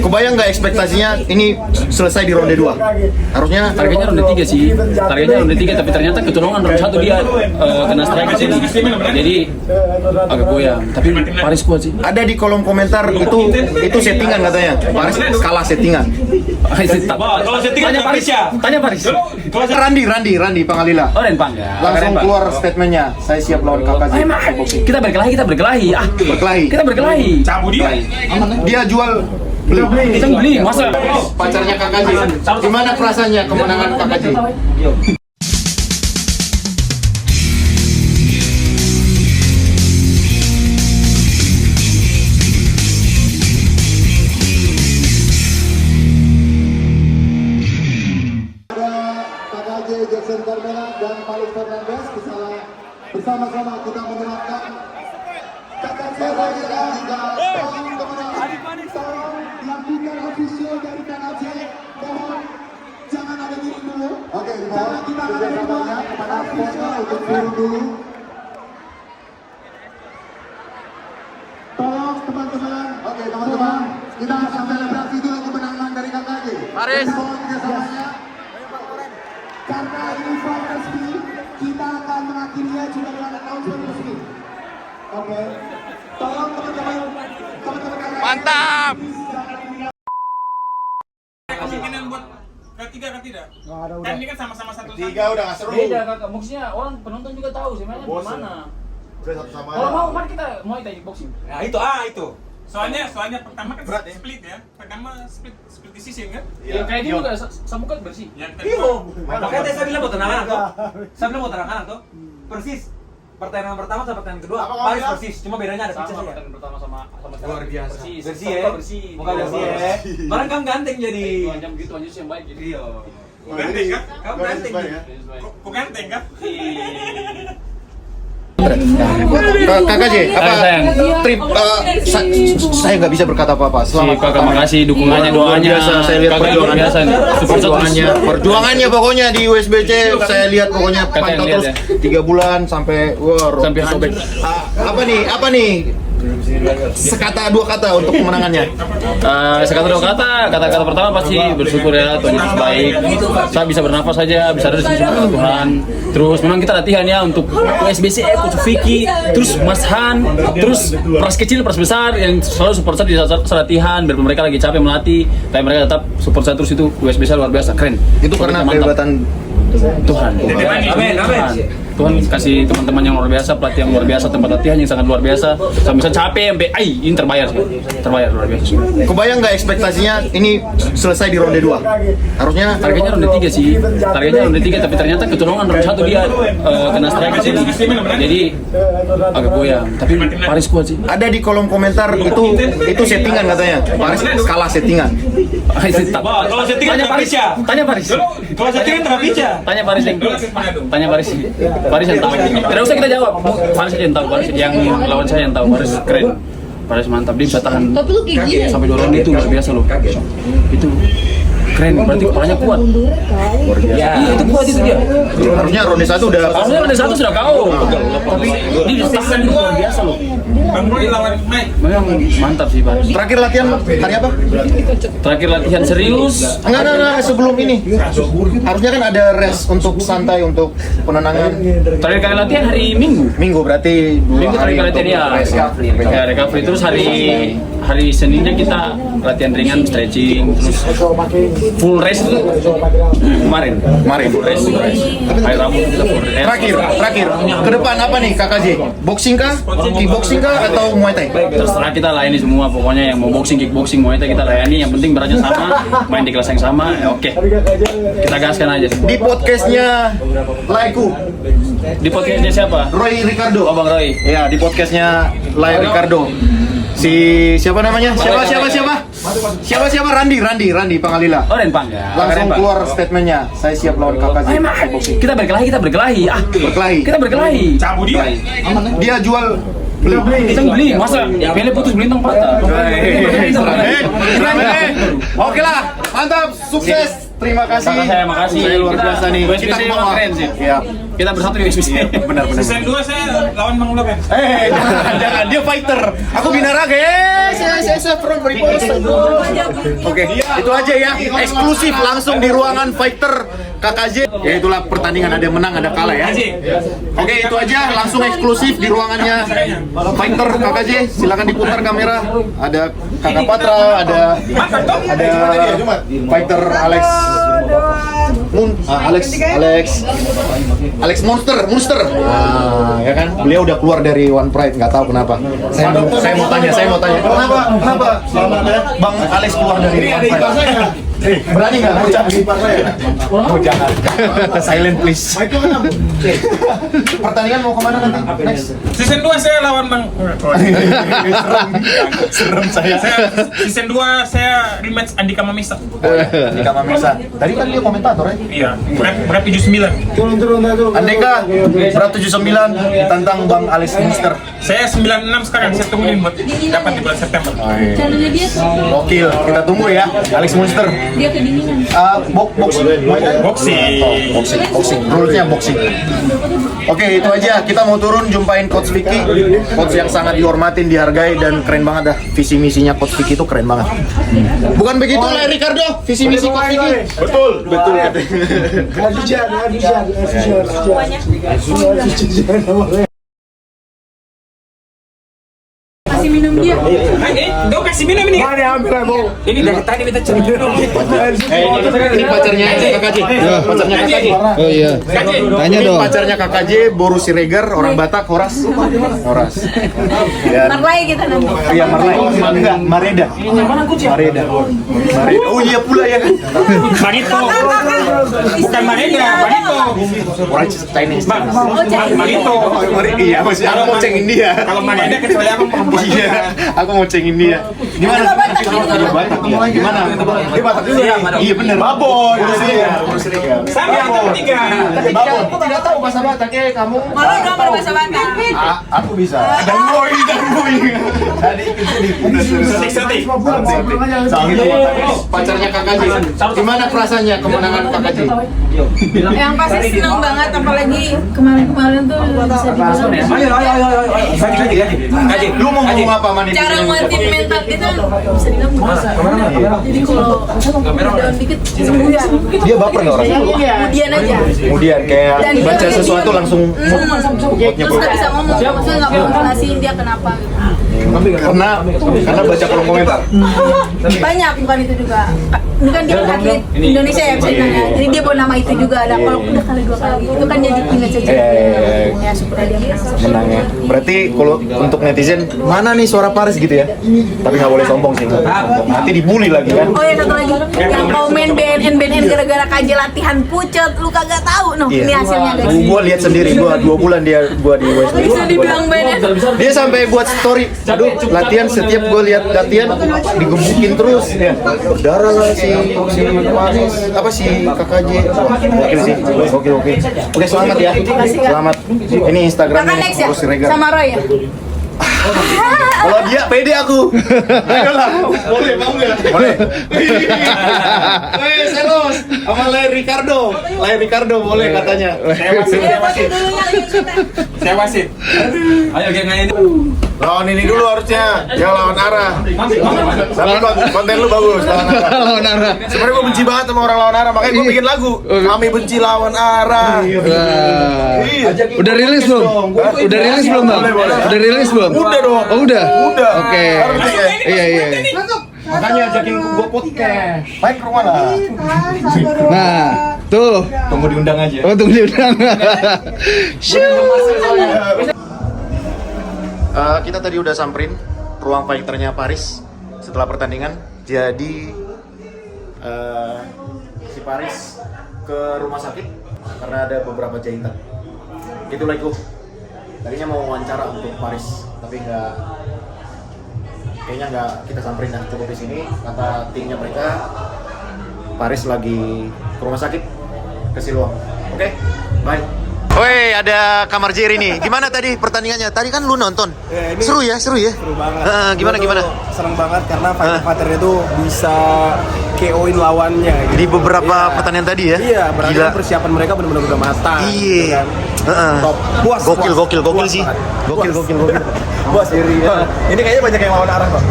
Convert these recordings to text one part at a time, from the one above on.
Kebayang nggak ekspektasinya ini selesai di ronde 2? Harusnya targetnya ronde 3 sih. Targetnya ronde 3 tapi ternyata kecolongan ronde 1 dia kena strike sini. Jadi agak goyang. Tapi Paris kuat sih. ada di kolom komentar itu settingan katanya. Paris kalah settingan. Kalau settingan Tanya Paris ya. Tanya Paris. Randi Pangalila. Oh, Renpang ya. Langsung keluar statementnya. Saya siap lawan kakak J. Kita berkelahi. Berkelahi. Kita berkelahi. cabut dia. Dia jual beli. Kita beli masa. Pacarnya kakak J. Gimana perasaannya kemenangan kakak J? Jackson Carmela dan Paris Fernandez bersama-sama kita menerapkan kata sewa jika tolong kemenangan tolong dilakukan official dari KKJ, mohon jangan ada diri dulu. Oke, mohon kita ada diri kepada official untuk turun dulu. Tolong teman-teman. Oke teman-teman, kita akan selebrasi dulu kemenangan dari KKJ. Paris. Mohon kerjasamanya. Karena ini fight resmi, kita akan mengakhirinya juga dengan announcement resmi. Oke, tolong teman-teman Mantap. Kemungkinan buat ketiga kan tidak? Kan ini kan sama-sama satu. Tiga udah nggak seru. Beda kakak. Maksudnya orang penonton juga tahu sebenarnya di mana. Udah satu sama. Kalau mau mari kita mau kita boxing. Nah itu. Soalnya pertama kan split ya. Pertama split decision kan? Ya kayak gini juga samukat bersih. Yang Iya, kedua makanya saya bilang mau tenang anak tuh. Saya bilang mau tenang anak tuh. Persis. Pertandingan pertama sama pertandingan kedua, Paris persis. Cuma bedanya ada pizza Sama saja. pertandingan pertama sama Luar biasa. Bersih. Bersih ya. Bersih. Muka bersih ya. Barang kamu ganteng jadi. Itu aja begitu aja sih yang baik gitu. Iya. ganteng kan? Kamu ganteng. Kok ganteng kan? Kakak J, apa Sayang. trip? Saya nggak bisa berkata apa-apa. Selamat Kakak makasih dukungannya, doanya. Biasa saya lihat Kakak perjuangannya, biasa. perjuangannya pokoknya di USBC saya lihat pokoknya Kakak yang pantau lihat terus 3 bulan sampai Sampai sobek. Apa nih? Sekata dua kata untuk kemenangannya. Sekata dua kata pertama pasti bersyukur ya, Tuhan Yesus baik. Saya bisa bernafas saja, bisa ada di sini sama Tuhan. Terus memang kita latihan ya untuk USBC, Coach Vicky, terus Mas Han, terus pras kecil, pras besar yang selalu support saya di saat latihan. Biar mereka lagi capek melatih, tapi mereka tetap support saya terus. Itu USBC luar biasa, keren. Itu karena Mantap. kehebatan Tuhan. Amin. Tuhan kasih teman-teman yang luar biasa, pelatih yang luar biasa, tempat latihan yang sangat luar biasa. Sampai saya capek sampai ini terbayar luar biasa. Kebayang nggak ekspektasinya ini selesai di ronde 2? Harusnya Targetnya ronde 3 sih. Targetnya ronde 3 tapi ternyata kecolongan ronde 1 dia kena strike sini. Jadi agak goyang. Tapi Paris kuat sih. ada di kolom komentar itu settingan katanya. Paris kalah settingan. Kalau settingan Tanya sama Paris. pizza. Tanya Paris. Kalau settingan sama pizza. Tanya Paris yang tanya Paris. Paris yang tahu. Tidak usah kita jawab. Paris aja yang tahu. Paris yang lawan saya yang tahu. Paris keren. Paris mantap, dia bisa tahan sampai 2 ronde itu luar biasa loh. Itu keren, berarti kepalanya kuat. Luar biasa. Iya, itu kuat itu dia. Harusnya ronde 1 udah Harusnya ronde 1 sudah KO. Tapi dia tahan itu luar biasa loh. Bang Boy lawan Mike. Memang mantap sih, Paris. terakhir latihan hari apa? Terakhir latihan serius. Enggak, sebelum ini. Harusnya kan ada rest untuk santai untuk penenangan. Terakhir kali latihan hari Minggu. Minggu berarti 2 Minggu hari terakhir latihan ya. rest ya. Ya, recovery. Terus hari Seninnya kita latihan ringan, stretching, terus full rest itu kemarin. Full rest. Hari Rabu kita full rest. Terakhir. Ke depan apa nih Kakak J? Boxing kah? Kickboxing kah atau Muay Thai? Terserah kita layani semua, pokoknya yang mau boxing, kickboxing, Muay Thai kita layani. Yang penting beratnya sama, main di kelas yang sama. Ya oke. Kita gaskan aja. Di podcastnya Laiku, Di podcastnya siapa? Roy Ricardo. Oh, Bang Roy. Ya, di podcastnya Lai Ricardo. Siapa namanya? Siapa? Randi Pangalila. Oh, Renpang ya. Langsung keluar statementnya. Saya siap lawan kakak J. Boxing. Kita berkelahi. Berkelahi. Kita berkelahi. Cabut dia. Dia jual beli. Kita beli, masa Pele putus belintang patah. Oke lah, mantap, sukses. Terima kasih. Makasih. Saya luar biasa nih. Kita Kita keren sih. Ya. Kita bersatu di XBC. Benar. Season 2 saya lawan Bang Logan. Jangan, dia fighter. Aku binaraga, saya front riposte. Oke, itu aja ya, eksklusif langsung di ruangan fighter KKJ. Ya itulah pertandingan, ada yang menang, ada kalah ya. Oke, itu aja langsung eksklusif di ruangannya fighter KKJ. Silakan diputar kamera. Ada Kakak Patra, ada fighter Alex Monster. Nah, ya kan? Beliau udah keluar dari One Pride, nggak tahu kenapa. Saya mau tanya. Kenapa Bang Alex keluar dari One Pride? Berani nggak ucap di ipar saya? Oh jangan. Silent please. Pertandingan mau kemana nanti? Next. Season 2 saya lawan Bang. Serem saya. Season 2 saya rematch Andika Mamisa. Andika Mamisa. Tadi kan dia komentator ya? Iya, berat 79. Andika berat 79 ditantang Bang Alex Monster. Saya 96 sekarang, saya tungguin buat dapat di bulan September. Channelnya dia tuh Gokil, kita tunggu ya Alex Monster. dia kedinginan. Boxing. Rulesnya boxing. Oke, itu aja. Kita mau turun jumpain Coach Vicky. Coach yang sangat dihormatin, dihargai dan keren banget dah. Visi misinya Coach Vicky itu keren banget. Bukan begitu lah Ricardo? Visi misi Coach Vicky. Betul. Kasih minum dia. Dong kasih minum ini. Ini dari tadi minta cerita dong. Ini pacarnya KKJ. Pacarnya KKJ. Oh iya. Tanya Ini dong. pacarnya KKJ, Boru Siregar, orang Batak, Horas. Dan Marlai kita nanti. iya Marlai. Enggak, Mareda. Oh iya pula ya kan. Marito. Bukan Mareda, Marito. Orang Chinese. Oh, cari. Marito. Iya, masih aku mau cengin dia. Kalau Mareda kecuali aku perempuan. Iya, aku mau cengin dia. Gimana? Batak ya. Gimana? Dia Batak juga. Iya benar. Babon. Sama yang ketiga. Babon. Aku tidak tahu bahasa Batak ya kamu. Malah udah berbahasa Batak. Aku bisa. Danboy. Tadi Eksotik. Pacarnya KKJ. Gimana perasaannya kemenangan KKJ? Yang pasti seneng banget, apalagi kemarin-kemarin tuh bisa dibilang Kaji. Lu mau ngomong apa Mani? cara nguatin mental kita bisa dibilang bisa. Jadi kalau down dikit sembuh ya. Dia baper nggak orangnya? Kemudian aja. Kemudian kayak Dan dia baca lagi sesuatu diam. langsung Terus nggak bisa ngomong, maksudnya nggak mau jelasin dia kenapa. karena baca kolom komentar. Banyak, bukan itu juga. Ini kan dia atlet Indonesia ya bisa dibilang ya. Jadi dia bawa nama itu juga ada. Kalau udah kali 2 kali itu kan jadi tinggal saja. Ya syukur dia menang. Menang ya. Berarti kalau untuk netizen mana nih suara Paris gitu ya? Tapi nggak boleh sombong sih. Nanti dibully lagi kan? Oh ya satu lagi, yang komen BNN gara-gara KJ latihan pucet, lu kagak tahu noh. Ini hasilnya guys. Gua lihat sendiri, gua 2 bulan gua di West. Bisa dibilang BNN. Dia sampai buat story. Aduh, latihan setiap gua lihat latihan digebukin terus. Berdarah lah si Paris, apa si KKJ. Oke sih. Oke, selamat ya. Selamat. Ini Instagramnya Kakak next ya? Boru Siregar. Sama Roy ya? Kalau dia pede aku. Ayolah. Boleh mau enggak? Boleh. Weh, serius. Sama Lai Ricardo boleh katanya. Saya wasit. Ayo geng ini. Lawan ini dulu harusnya. Jangan lawan arah. Tapi konten lu bagus lawan arah. Lawan arah. Sebenarnya gue benci banget sama orang lawan arah, makanya gue bikin lagu. Kami benci lawan arah. Wah. Iya. Udah rilis belum? Udah rilis belum, Bang? Udah rilis belum? Udah dong. Oh, udah. Udah. Oke. Iya. Makanya ajakin gue podcast. Baik ke rumah lah. Nah, tuh. Tunggu diundang aja. Oh, tunggu diundang. Kita tadi udah samperin ruang fighternya Paris setelah pertandingan. Jadi si Paris ke rumah sakit karena ada beberapa jahitan. Itulah itu. Tadinya mau wawancara untuk Paris, tapi kayaknya nggak kita samperin dah, cukup di sini. Kata timnya mereka, Paris lagi ke rumah sakit ke Siloam. Oke, bye. Woi, ada kamar Jerry nih. Gimana tadi pertandingannya? Tadi kan lu nonton. Ya, ini seru ya? seru banget. Gimana? Seneng banget karena fighter-fighternya tuh bisa KO-in lawannya gitu. Di beberapa Iya. pertandingan tadi ya. Iya, berarti Gila. kan persiapan mereka benar-benar udah matang. Iya. gitu kan. Heeh. Top. Puas. Gokil Puas sih. banget. Gokil. Puas diri. Ya. Ini kayaknya banyak yang lawan arah, Bang.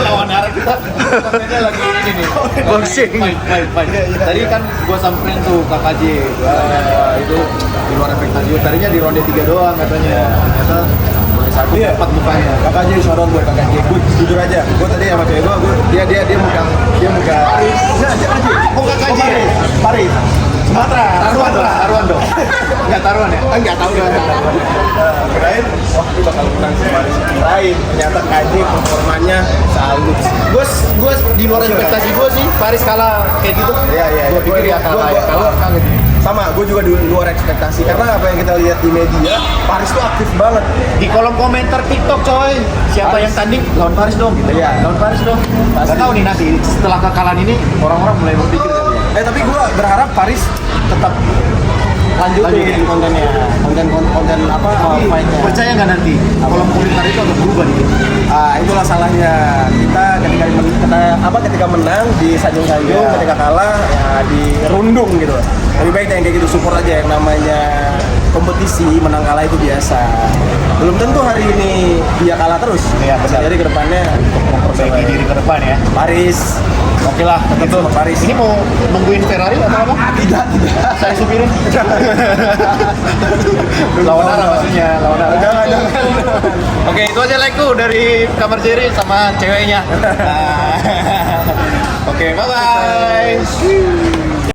Lawan arah kita lagi ini nih. Boxing. Fight. Tadi kan gua samperin tuh KKJ. Itu di luar ekspektasi. Tadinya di ronde 3 doang katanya. Ternyata ronde 1 Iya. 4 mukanya. KKJ shout out buat KKJ. Gue jujur aja, gue tadi sama cewek gue dia megang Paris. Oh KKJ. Paris. Taruhan dong. Enggak taruhan ya? Enggak tahu ya. Kirain, wah ini bakal menang si Paris. Kirain, ternyata KJ performanya salut. Gue di luar ekspektasi gue sih Paris kalah kayak gitu. Iya. Gue pikir ya kalah gitu. Sama, gue juga di luar ekspektasi karena apa yang kita lihat di media, Paris tuh aktif banget. Di kolom komentar TikTok coy, siapa yang tanding lawan Paris dong gitu. Iya. Lawan Paris dong. Gak tahu nih nanti setelah kekalahan ini orang-orang mulai berpikir kali ya. Tapi gue berharap Paris tetap lanjutin kontennya, konten apa fight-nya. Percaya nggak nanti kolom komentar itu akan berubah nih? Itulah salahnya kita ketika menang di sanjung-sanjung, Iya. ketika kalah ya dirundung gitu. Lebih baik yang kayak gitu, support aja. Yang namanya kompetisi menang kalah itu biasa. Belum tentu hari ini dia kalah terus. Iya, benar. Jadi kedepannya Memperbaiki diri ke depan ya. Paris. Oke lah, tetap Sama Paris. Ini mau nungguin Ferrari atau apa? Tidak. Saya supirin. Lawan arah maksudnya, lawan arah. Jangan. Oke, itu aja like-ku dari kamar Jerry sama ceweknya. Oke, bye-bye.